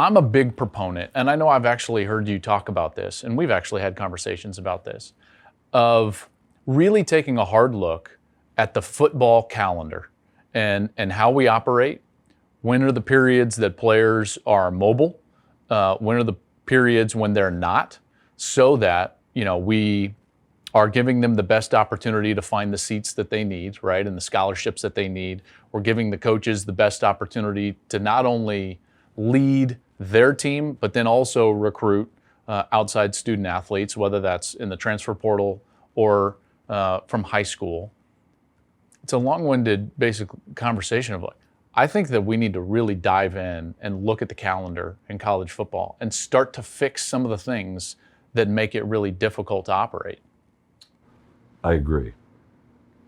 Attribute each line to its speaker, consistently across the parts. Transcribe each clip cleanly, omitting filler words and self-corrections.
Speaker 1: I'm a big proponent, and I know I've actually heard you talk about this, and we've actually had conversations about this, of really taking a hard look at the football calendar and how we operate. When are the periods that players are mobile? When are the periods when they're not? So that, we are giving them the best opportunity to find the seats that they need, right? And the scholarships that they need. We're giving the coaches the best opportunity to not only lead their team, but then also recruit outside student athletes, whether that's in the transfer portal or from high school. It's a long-winded basic conversation of I think that we need to really dive in and look at the calendar in college football and start to fix some of the things that make it really difficult to operate.
Speaker 2: I agree.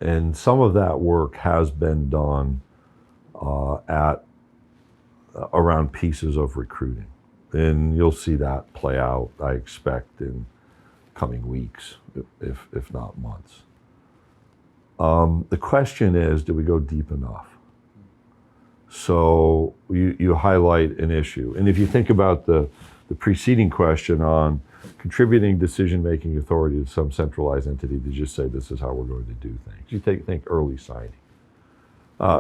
Speaker 2: And some of that work has been done around pieces of recruiting. And you'll see that play out, I expect, in coming weeks, if not months. The question is, do we go deep enough? So you highlight an issue. And if you think about the preceding question on contributing decision-making authority to some centralized entity to just say this is how we're going to do things. You think early signing.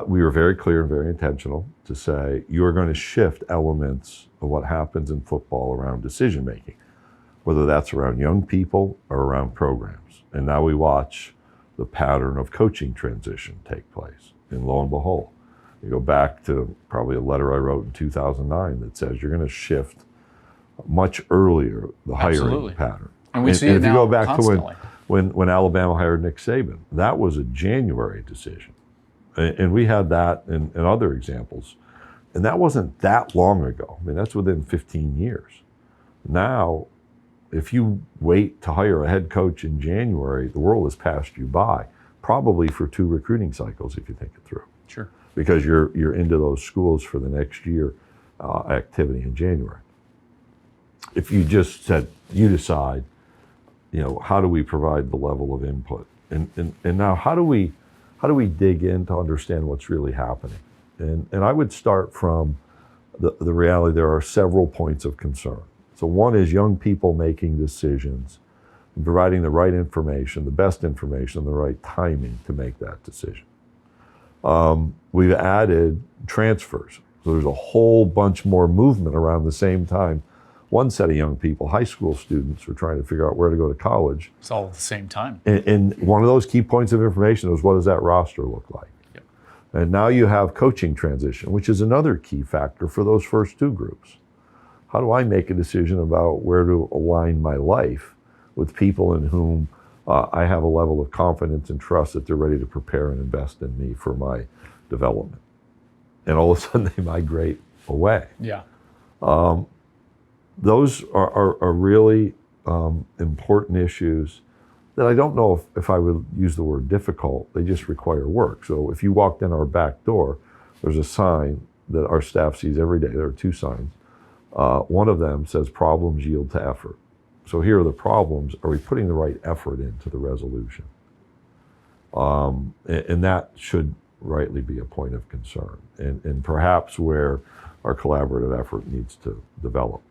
Speaker 2: We were very clear and very intentional to say you are going to shift elements of what happens in football around decision-making, whether that's around young people or around programs. And now we watch the pattern of coaching transition take place. And lo and behold, you go back to probably a letter I wrote in 2009 that says you're going to shift much earlier the hiring pattern.
Speaker 1: And we see it now.
Speaker 2: If you go back
Speaker 1: constantly.
Speaker 2: to when Alabama hired Nick Saban, that was a January decision. And we had that in other examples. And that wasn't that long ago. I mean, that's within 15 years. Now, if you wait to hire a head coach in January, the world has passed you by, probably for 2 recruiting cycles if you think it through.
Speaker 1: Sure.
Speaker 2: Because you're into those schools for the next year activity in January. If you just said, you decide, how do we provide the level of input? And now how do we dig in to understand what's really happening? And I would start from the reality there are several points of concern. So one is young people making decisions and providing the right information, the best information, the right timing to make that decision. We've added transfers. So there's a whole bunch more movement around the same time. One set of young people, high school students, were trying to figure out where to go to college.
Speaker 1: It's all at the same time.
Speaker 2: And one of those key points of information was, what does that roster look like?
Speaker 1: Yep.
Speaker 2: And now you have coaching transition, which is another key factor for those first 2 groups. How do I make a decision about where to align my life with people in whom I have a level of confidence and trust that they're ready to prepare and invest in me for my development? And all of a sudden they migrate away.
Speaker 1: Yeah.
Speaker 2: Those are really important issues that I don't know if I would use the word difficult. They just require work. So if you walked in our back door, there's a sign that our staff sees every day. There are 2 signs. One of them says problems yield to effort. So here are the problems. Are we putting the right effort into the resolution? And that should rightly be a point of concern, and perhaps where our collaborative effort needs to develop.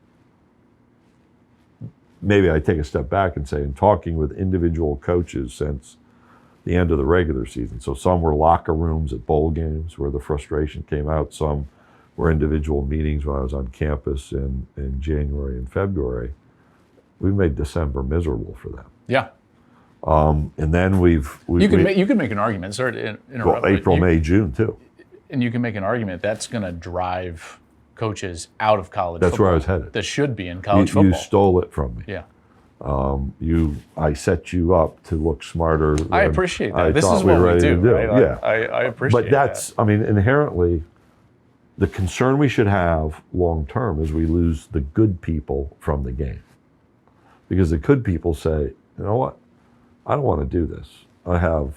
Speaker 2: Maybe I take a step back and say, in talking with individual coaches since the end of the regular season, so some were locker rooms at bowl games where the frustration came out, some were individual meetings when I was on campus in January and February, we made December miserable for them.
Speaker 1: Yeah.
Speaker 2: And then you
Speaker 1: can make an argument. Sorry to interrupt.
Speaker 2: Well, April, May, June too.
Speaker 1: And you can make an argument that's going to drive coaches out of college
Speaker 2: That's
Speaker 1: football.
Speaker 2: where I was headed.
Speaker 1: That should be in college football.
Speaker 2: You stole it from me.
Speaker 1: Yeah.
Speaker 2: I set you up to look smarter.
Speaker 1: I appreciate that.
Speaker 2: This
Speaker 1: is what we do. Right?
Speaker 2: Yeah.
Speaker 1: I appreciate
Speaker 2: that. But that's, inherently, the concern we should have long term is we lose the good people from the game. Because the good people say, you know what? I don't want to do this. I have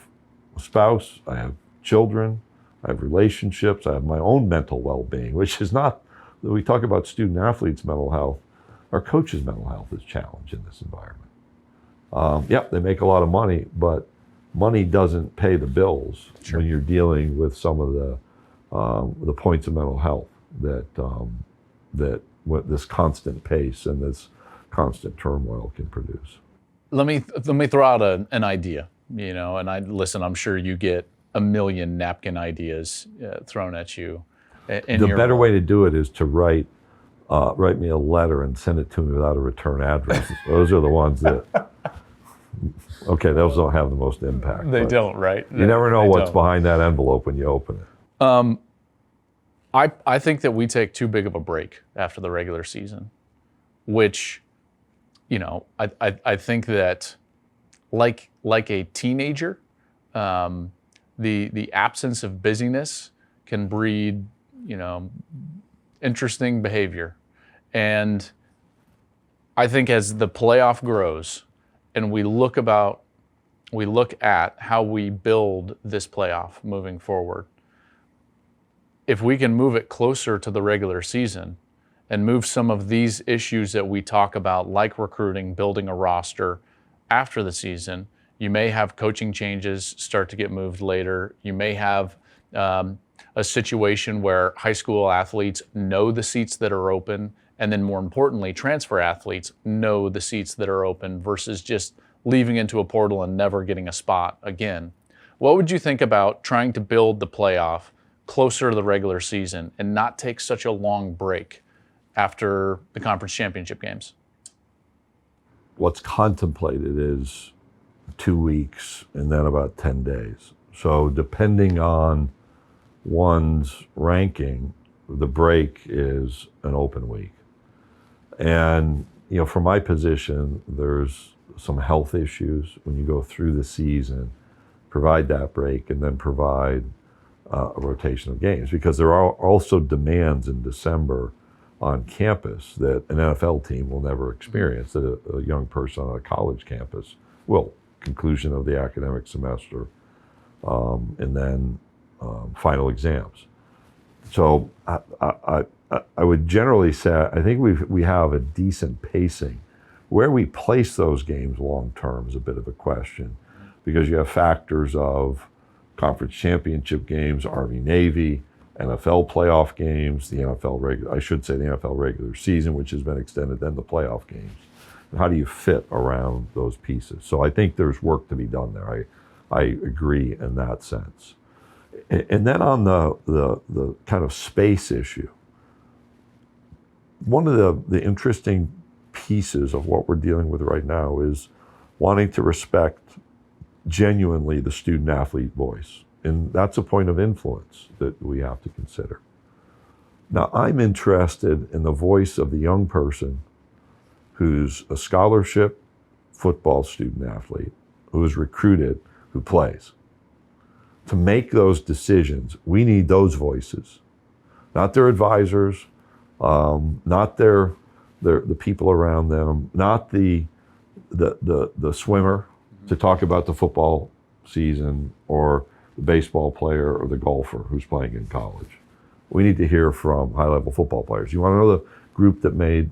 Speaker 2: a spouse, I have children, I have relationships, I have my own mental well-being, which is not, we talk about student athletes' mental health. Our coaches' mental health is challenged in this environment. They make a lot of money, but money doesn't pay the bills when you're dealing with some of the points of mental health that what this constant pace and this constant turmoil can produce.
Speaker 1: Let me throw out an idea, and I'm sure you get a million napkin ideas thrown at you.
Speaker 2: The better way to do it is to write me a letter and send it to me without a return address. Those are the ones that, okay, those don't have the most impact.
Speaker 1: They don't, right?
Speaker 2: You never know what's behind that envelope when you open it.
Speaker 1: I think that we take too big of a break after the regular season, which, I think that like a teenager, the absence of busyness can breed, interesting behavior. And I think as the playoff grows and we look at how we build this playoff moving forward, if we can move it closer to the regular season and move some of these issues that we talk about, like recruiting, building a roster after the season, you may have coaching changes start to get moved later. You may have a situation where high school athletes know the seats that are open, and then more importantly, transfer athletes know the seats that are open versus just leaving into a portal and never getting a spot again. What would you think about trying to build the playoff closer to the regular season and not take such a long break after the conference championship games?
Speaker 2: What's contemplated is 2 weeks and then about 10 days. So depending on one's ranking, the break is an open week. And, from my position, there's some health issues when you go through the season, provide that break and then provide a rotation of games, because there are also demands in December on campus that an NFL team will never experience, that a young person on a college campus will. Conclusion of the academic semester, and then final exams. So I would generally say I think we have a decent pacing. Where we place those games long term is a bit of a question, because you have factors of conference championship games, Army Navy, NFL playoff games, the NFL regular season, which has been extended, then the playoff games. And how do you fit around those pieces? So I think there's work to be done there. I agree in that sense. And then on the kind of space issue, one of the interesting pieces of what we're dealing with right now is wanting to respect genuinely the student athlete voice. And that's a point of influence that we have to consider. Now, I'm interested in the voice of the young person who's a scholarship football student athlete, who is recruited, who plays. To make those decisions, we need those voices, not their advisors, not the people around them, not the swimmer to talk about the football season, or the baseball player or the golfer who's playing in college. We need to hear from high-level football players. You want to know the group that made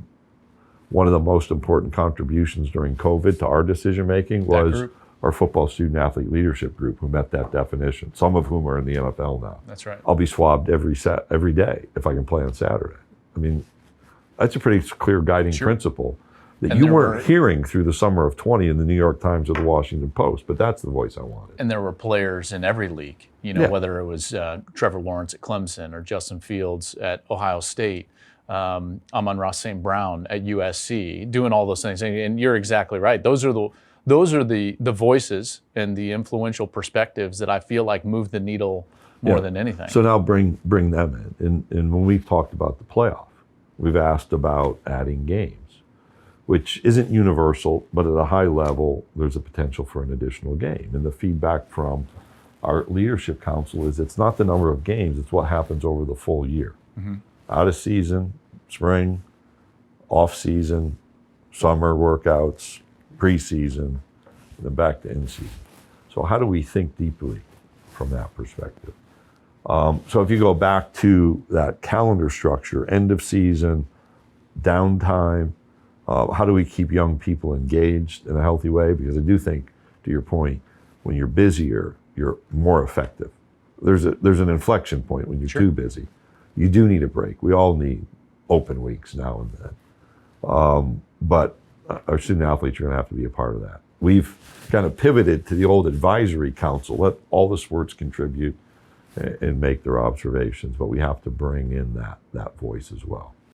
Speaker 2: one of the most important contributions during COVID to our decision-making was our football student-athlete leadership group, who met that definition, some of whom are in the NFL now.
Speaker 1: That's right.
Speaker 2: I'll be swabbed every day if I can play on Saturday. I mean, that's a pretty clear guiding principle that you weren't hearing through the summer of 20 in the New York Times or the Washington Post, but that's the voice I wanted.
Speaker 1: And there were players in every league, whether it was Trevor Lawrence at Clemson or Justin Fields at Ohio State, Amon-Ra St. Brown at USC, doing all those things. And you're exactly right. Those are the voices and the influential perspectives that I feel like move the needle more than anything.
Speaker 2: So now bring them in. And when we've talked about the playoff, we've asked about adding games, which isn't universal, but at a high level, there's a potential for an additional game. And the feedback from our leadership council is it's not the number of games, it's what happens over the full year. Mm-hmm. Out of season, spring, off season, summer workouts, preseason, and then back to in-season. So how do we think deeply from that perspective? So if you go back to that calendar structure, end of season, downtime, how do we keep young people engaged in a healthy way? Because I do think, to your point, when you're busier, you're more effective. There's an inflection point when you're too busy. You do need a break. We all need open weeks now and then. But our student athletes are going to have to be a part of that. We've kind of pivoted to the old advisory council. Let all the sports contribute and make their observations, but we have to bring in that voice as well.